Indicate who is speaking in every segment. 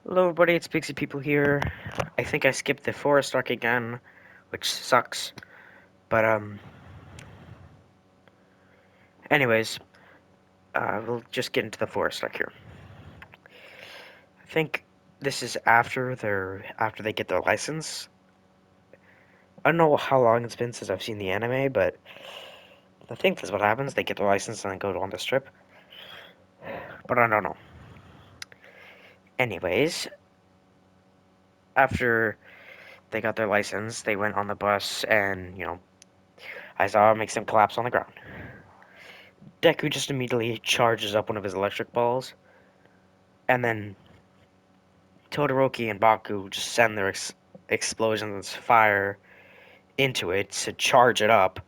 Speaker 1: Hello everybody, it's Pixie People here. I think I skipped the forest arc again, which sucks. But anyways, we'll just get into the forest arc here. I think this is after they get their license. I don't know how long it's been since I've seen the anime, but I think that's what happens. They get their license and then go on this trip. But I don't know. Anyways, after they got their license, they went on the bus and, Aizawa makes them collapse on the ground. Deku just immediately charges up one of his electric balls, and then Todoroki and Baku just send their explosions fire into it to charge it up.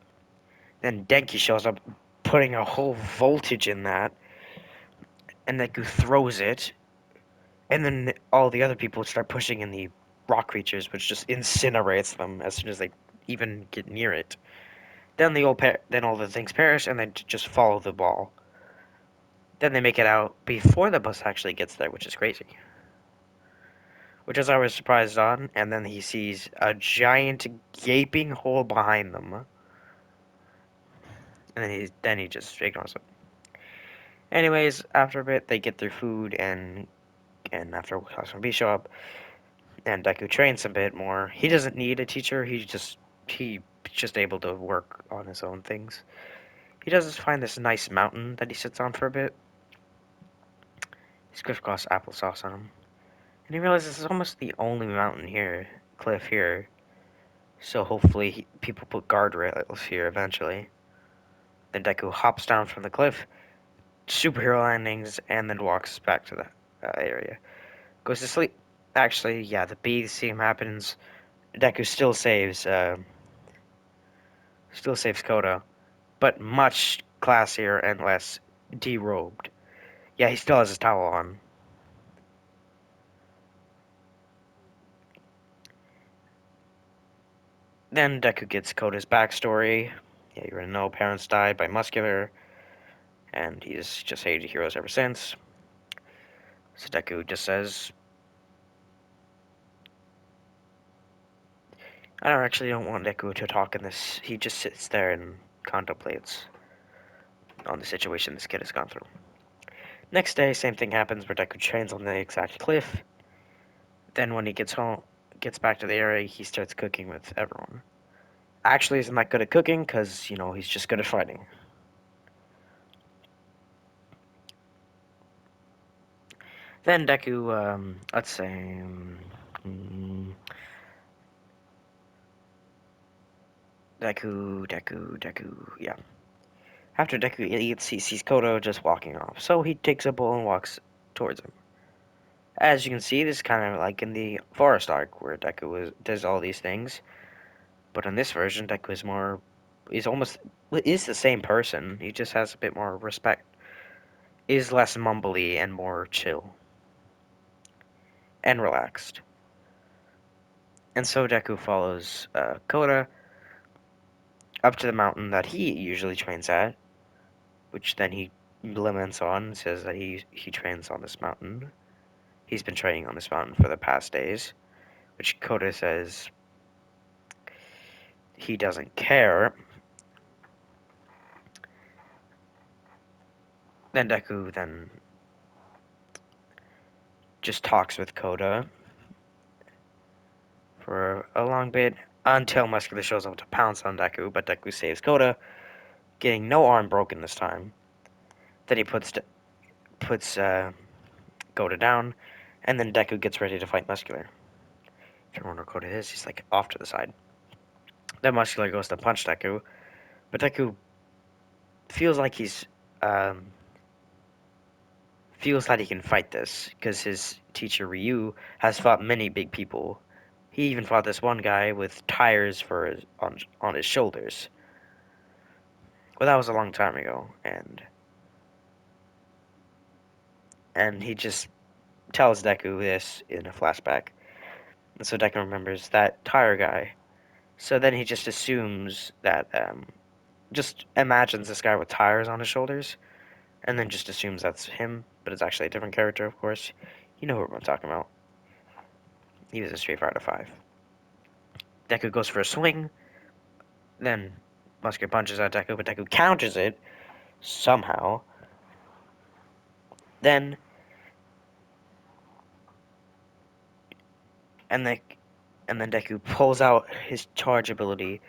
Speaker 1: Then Denki shows up, putting a whole voltage in that, and Deku throws it, and then all the other people start pushing in the rock creatures, which just incinerates them as soon as they even get near it. Then then all the things perish, and they just follow the ball. Then they make it out before the bus actually gets there, which is crazy. Which is I was surprised on, and then he sees a giant gaping hole behind them, and then he just ignores it. Anyways, after a bit, they get their food, and after Classroom B show up, and Deku trains a bit more. He doesn't need a teacher. He's just able to work on his own things. He does find this nice mountain that he sits on for a bit. He scrips across applesauce on him, and he realizes this is almost the only mountain here, cliff here. So hopefully people put guardrails here eventually. Then Deku hops down from the cliff, superhero landings, and then walks back to the area. Goes to sleep. Actually, yeah, the bee scene happens. Deku still saves Koda, but much classier and less derobed. Yeah, he still has his towel on. Then Deku gets Koda's backstory. Yeah, you already know parents died by muscular, and he's just hated heroes ever since. So Deku just says, I don't want Deku to talk in this. He just sits there and contemplates on the situation this kid has gone through. Next day, same thing happens where Deku trains on the exact cliff. Then when he gets back to the area, he starts cooking with everyone. Actually, isn't that good at cooking because he's just good at fighting. Then Deku, let's say, Deku, yeah. After Deku eats, he sees Kodo just walking off, so he takes a bowl and walks towards him. As you can see, this is kind of like in the forest arc where does all these things, but in this version, Deku is the same person. He just has a bit more respect, is less mumbly and more chill and relaxed. And so Deku follows Koda up to the mountain that he usually trains at, which then he laments on, says that he trains on this mountain. He's been training on this mountain for the past days, which Koda says he doesn't care. Then Deku then just talks with Koda for a long bit until Muscular shows up to pounce on Deku, but Deku saves Koda, getting no arm broken this time. Then he puts Koda down, and then Deku gets ready to fight Muscular. If you wonder where Koda is, he's like off to the side. Then Muscular goes to punch Deku, but Deku feels like um, feels that he can fight this because his teacher Ryu has fought many big people. He even fought this one guy with tires on his shoulders. Well, that was a long time ago, and he just tells Deku this in a flashback, and so Deku remembers that tire guy. So then he just assumes that, just imagines this guy with tires on his shoulders, and then just assumes that's him, but it's actually a different character, of course. You know who I'm talking about. He was a Street Fighter 5. Deku goes for a swing, then Muscular punches at Deku, but Deku counters it somehow. Then and the and then Deku pulls out his charge ability,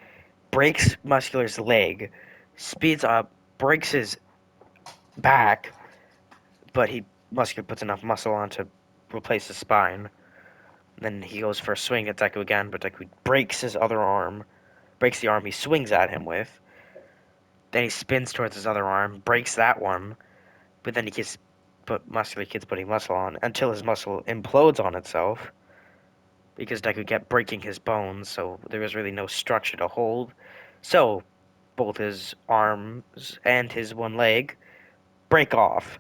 Speaker 1: breaks Muscular's leg, speeds up, breaks his back, but he Muscular puts enough muscle on to replace his spine. Then he goes for a swing at Deku again, but Deku breaks his other arm, breaks the arm he swings at him with. Then he spins towards his other arm, breaks that one, but then he keeps Muscular keeps putting muscle on until his muscle implodes on itself because Deku kept breaking his bones, so there was really no structure to hold. So both his arms and his one leg break off.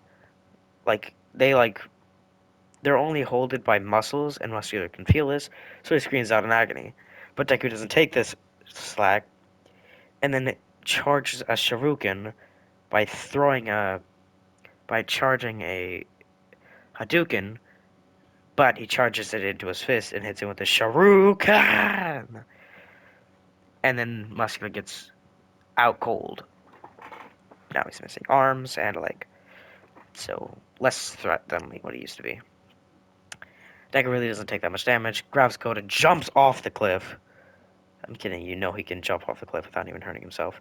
Speaker 1: They're only holded by muscles, and Muscular can feel this, so he screams out in agony. But Deku doesn't take this slack, and then charges a Shuriken by charging a Hadouken, but he charges it into his fist and hits him with a Shuriken, and then Muscular gets out cold. Now he's missing arms and a leg, so less threat than what he used to be. Deku really doesn't take that much damage, grabs Koda, jumps off the cliff. I'm kidding, you know he can jump off the cliff without even hurting himself.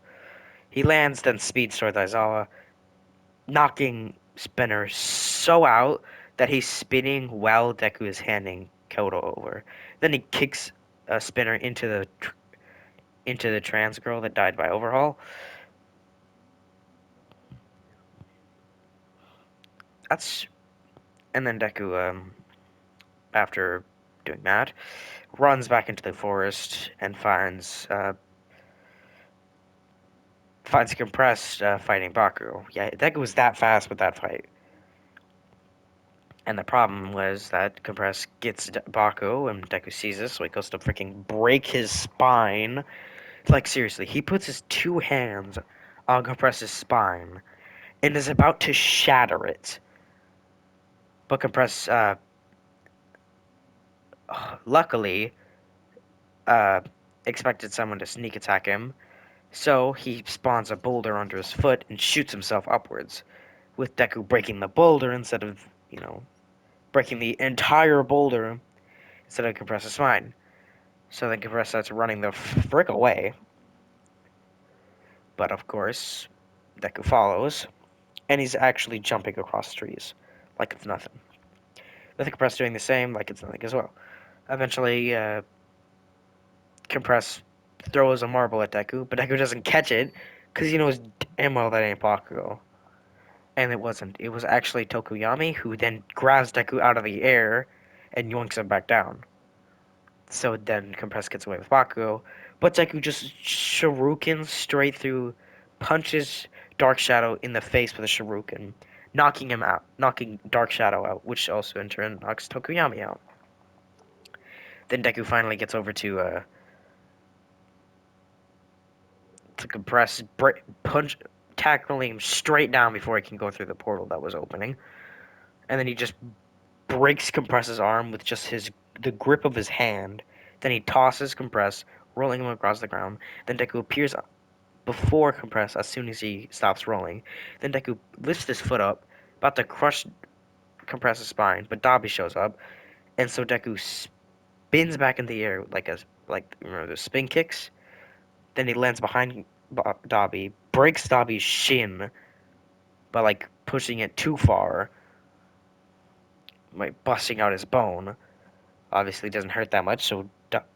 Speaker 1: He lands, then speeds towards Aizawa, knocking Spinner so out that he's spinning while Deku is handing Koda over. Then he kicks Spinner into the trans girl that died by overhaul. That's and then Deku, after doing that, runs back into the forest and finds Compressed fighting Baku. Yeah, Deku was that fast with that fight. And the problem was that Compress gets Baku, and Deku sees this, so he goes to freaking break his spine. Like, seriously, he puts his two hands on Compress's spine and is about to shatter it. But Compress, luckily, uh, expected someone to sneak attack him, so he spawns a boulder under his foot and shoots himself upwards, with Deku breaking the boulder instead of, breaking the entire boulder instead of Compress's spine. So then Compress starts running the frick away. But of course, Deku follows, and he's actually jumping across trees like it's nothing. With Compress doing the same, like it's nothing as well. Eventually, Compress throws a marble at Deku, but Deku doesn't catch it because he knows damn well that ain't Bakugo. And it wasn't. It was actually Tokuyami who then grabs Deku out of the air and yoinks him back down. So then Compress gets away with Bakugo, but Deku just shurikens straight through, punches Dark Shadow in the face with a shuriken, knocking him out, knocking Dark Shadow out, which also in turn knocks Tokuyami out. Then Deku finally gets over to Compress, punch, tackling him straight down before he can go through the portal that was opening, and then he just breaks Compress's arm with just the grip of his hand. Then he tosses Compress, rolling him across the ground. Then Deku appears before Compress as soon as he stops rolling. Then Deku lifts his foot up, about to crush Compress's spine, but Dabi shows up, and so Deku spins back in the air like remember those spin kicks. Then he lands behind Dabi, breaks Dabi's shin by like pushing it too far, like busting out his bone. Obviously, doesn't hurt that much, so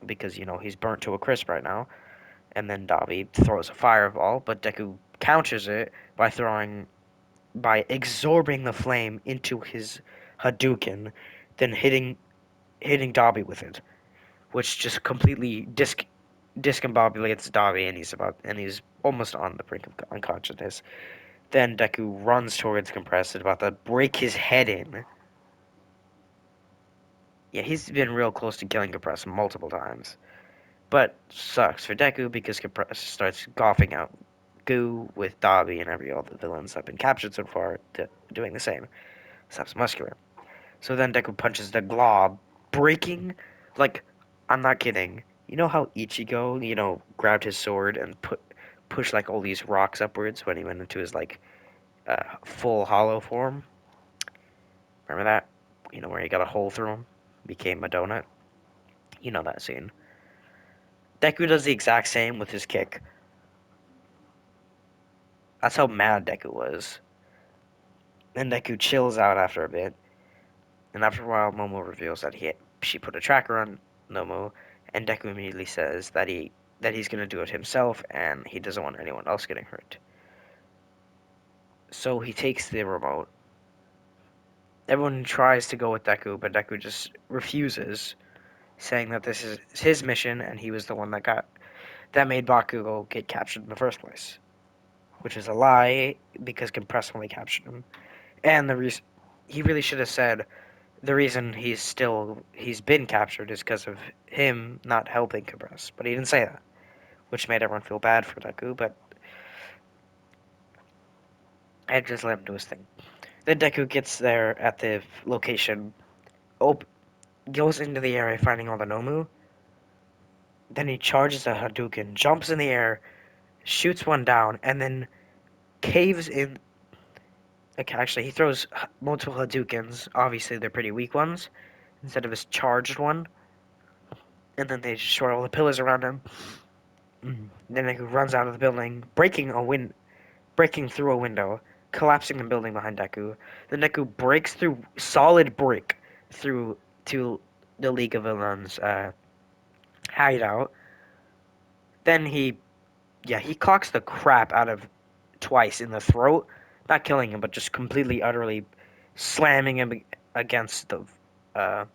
Speaker 1: because he's burnt to a crisp right now. And then Dabi throws a fireball, but Deku counters it by absorbing the flame into his Hadouken, then hitting Dabi with it, which just completely discombobulates Dabi, and he's almost on the brink of unconsciousness. Then Deku runs towards Compressed, about to break his head in. Yeah, he's been real close to killing Compressed multiple times. But sucks for Deku because Compress starts coughing out goo with Dabi and every all the villains that have been captured so far doing the same. Stops Muscular. So then Deku punches the glob, breaking Like, I'm not kidding. You know how Ichigo, grabbed his sword and pushed like all these rocks upwards when he went into his like full hollow form? Remember that? Where he got a hole through him, became a donut. You know that scene. Deku does the exact same with his kick. That's how mad Deku was. Then Deku chills out after a bit, and after a while, Momo reveals that she put a tracker on Nomu, and Deku immediately says that he's gonna do it himself, and he doesn't want anyone else getting hurt. So he takes the remote. Everyone tries to go with Deku, but Deku just refuses, saying that this is his mission, and he was the one that made Bakugo get captured in the first place, which is a lie because Compress only captured him. And the reason he really should have said the reason he's been captured is because of him not helping Compress, but he didn't say that, which made everyone feel bad for Deku. But I just let him do his thing. Then Deku gets there at the location, op- goes into the area finding all the Nomu. Then he charges a Hadouken, jumps in the air, shoots one down, and then caves in. Okay, actually, he throws multiple Hadoukens. Obviously, they're pretty weak ones instead of his charged one. And then they destroy all the pillars around him. Then Deku runs out of the building, breaking through a window, collapsing the building behind Deku. Then Deku breaks through solid brick through to the League of Villains hideout. Then he clocks the crap out of twice in the throat, not killing him, but just completely, utterly slamming him against uh,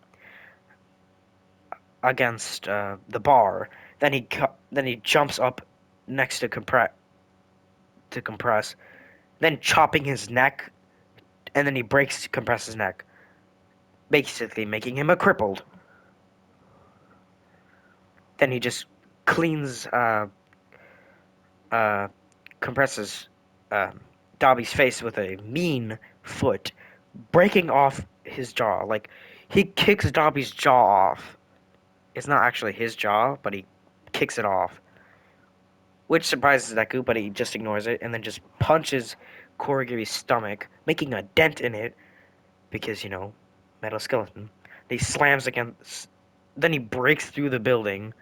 Speaker 1: the bar. Then he jumps up next to compress, then chopping his neck, and then he breaks Compress's neck, basically making him a crippled. Then he just cleans uh, Compress's uh, Dobby's face with a mean foot, breaking off his jaw. Like he kicks Dobby's jaw off. It's not actually his jaw, but he kicks it off, which surprises Deku, but he just ignores it and then just punches Korigiri's stomach, making a dent in it because metal skeleton. He slams against. Then he breaks through the building,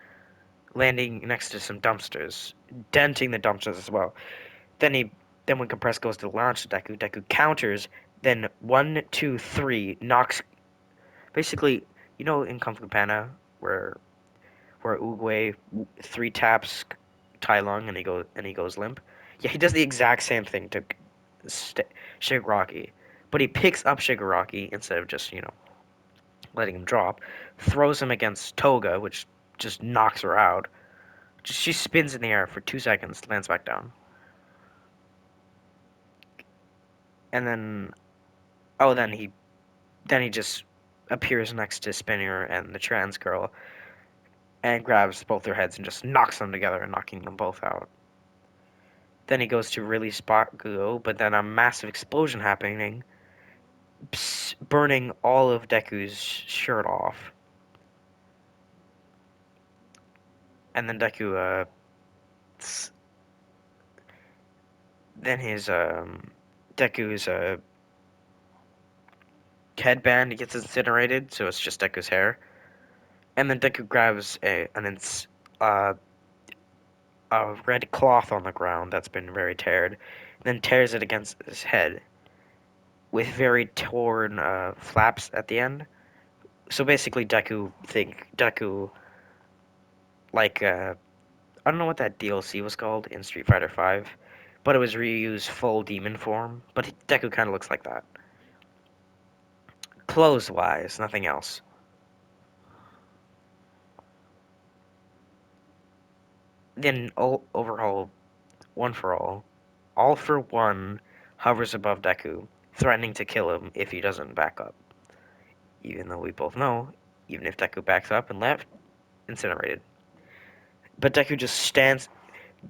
Speaker 1: landing next to some dumpsters, denting the dumpsters as well. Then he then when Compress goes to launch Deku, Deku counters. Then 1, 2, 3 knocks. Basically, in Kung Fu Panda where Oogway three taps Tai Lung and he goes limp. Yeah, he does the exact same thing to Shigaraki, but he picks up Shigaraki instead of just letting him drop, throws him against Toga, which just knocks her out. She spins in the air for 2 seconds, lands back down, and then then he just appears next to Spinner and the trans girl and grabs both their heads and just knocks them together, knocking them both out. Then he goes to release Bakugo, but then a massive explosion happening, burning all of Deku's shirt off. And then then his Deku's headband gets incinerated, so it's just Deku's hair. And then Deku grabs uh, a red cloth on the ground that's been very teared, then tears it against his head with very torn flaps at the end. So basically, Deku like I don't know what that DLC was called in Street Fighter V, but it was reused full demon form. But Deku kind of looks like that, clothes wise, nothing else. Then overhaul one for all for one hovers above Deku, threatening to kill him if he doesn't back up. Even though we both know, even if Deku backs up and left, incinerated. But Deku just stands,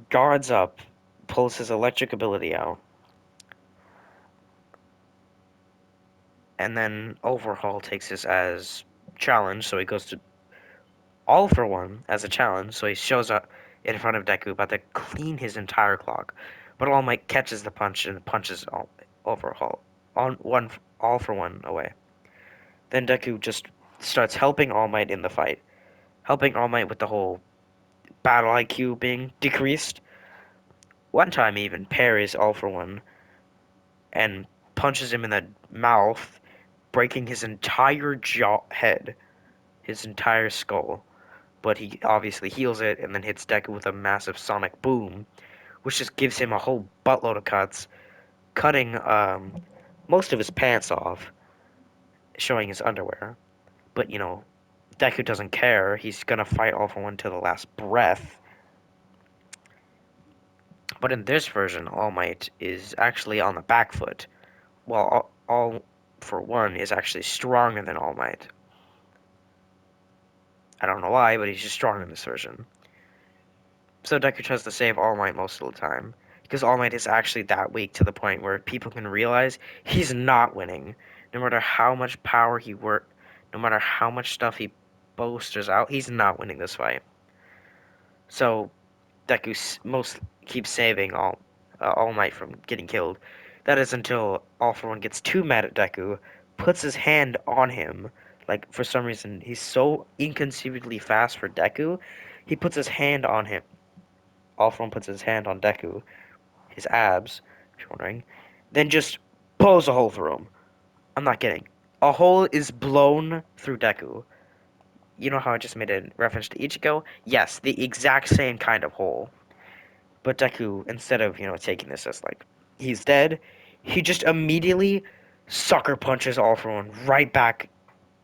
Speaker 1: guards up, pulls his electric ability out, and then Overhaul takes this as challenge, so he goes to All for one as a challenge, so he shows up in front of Deku about to clean his entire clock. But All Might catches the punch and punches overhaul on one All for One away. Then Deku just starts helping All Might in the fight, helping All Might with the whole battle IQ being decreased. One time he even parries All for One and punches him in the mouth, breaking his entire jaw head, his entire skull. But he obviously heals it and then hits Deku with a massive sonic boom, which just gives him a whole buttload of cuts, cutting most of his pants off, showing his underwear. But Deku doesn't care. He's gonna fight All for One till the last breath. But in this version, All Might is actually on the back foot, while All for One is actually stronger than All Might. I don't know why, but he's just stronger in this version. So Deku tries to save All Might most of the time, because All Might is actually that weak to the point where people can realize he's not winning. No matter how much power he works, no matter how much stuff he boasters out, he's not winning this fight. So Deku most keeps saving All Might from getting killed. That is until All for One gets too mad at Deku, puts his hand on him. Like for some reason, he's so inconceivably fast for Deku. He puts his hand on him. All for One puts his hand on Deku, his abs, if you're wondering, then just blows a hole through him. I'm not kidding. A hole is blown through Deku. You know how I just made a reference to Ichigo? Yes, the exact same kind of hole. But Deku, instead of, taking this as like, he's dead, he just immediately sucker punches All for One right back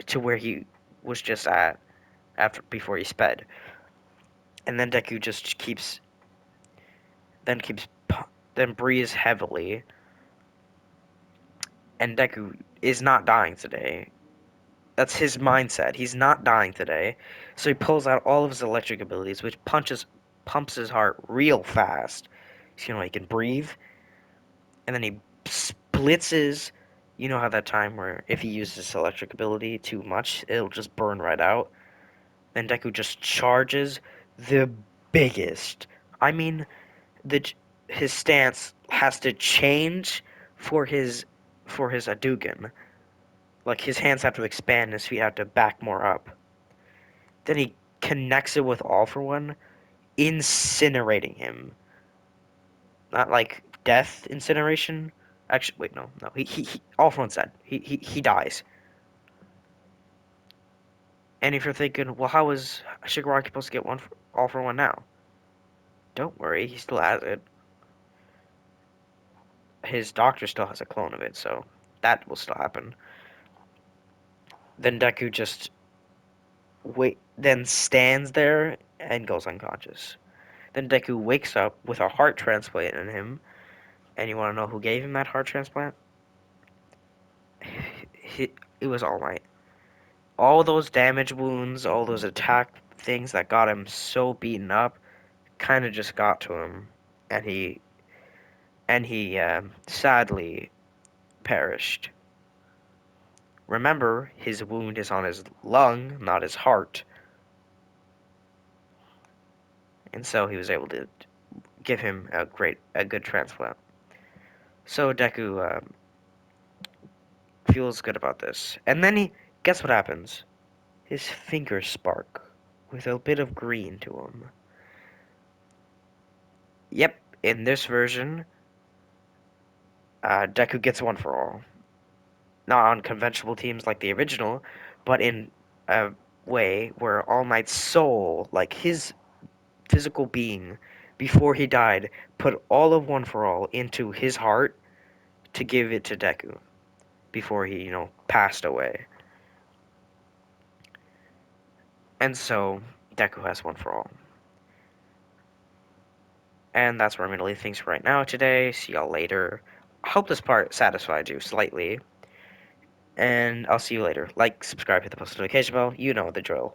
Speaker 1: to where he was just at before he sped. And then Deku just then keeps, then breathes heavily. And Deku is not dying today. That's his mindset. He's not dying today. So he pulls out all of his electric abilities, which pumps his heart real fast. So, he can breathe. And then he splits his. You know how that time where if he uses his electric ability too much, it'll just burn right out? Then Deku just charges the biggest. I mean, the his stance has to change for his Hadouken. Like his hands have to expand, his feet have to back more up. Then he connects it with All for One, incinerating him. Not like death incineration. Actually, wait, no. He All for One's dead. He dies. And if you're thinking, well, how is Shigaraki supposed to get All for One now? Don't worry, he still has it. His doctor still has a clone of it, so that will still happen. Then Deku just then stands there and goes unconscious. Then Deku wakes up with a heart transplant in him. And you want to know who gave him that heart transplant? It was All Might. All those damage wounds, all those attack things that got him so beaten up, kind of just got to him, and he sadly perished. Remember, his wound is on his lung, not his heart, and so he was able to give him a good transplant. So Deku feels good about this, and then guess what happens? His fingers spark with a bit of green to them. Yep, in this version, Deku gets one for all. Not on conventional teams like the original, but in a way where All Might's soul, like his physical being, before he died, put all of One for All into his heart to give it to Deku before he, passed away. And so, Deku has One for All. And that's where I'm going to leave things for right now today. See y'all later. I hope this part satisfied you slightly. And I'll see you later. Like, subscribe, hit the post notification bell. You know the drill.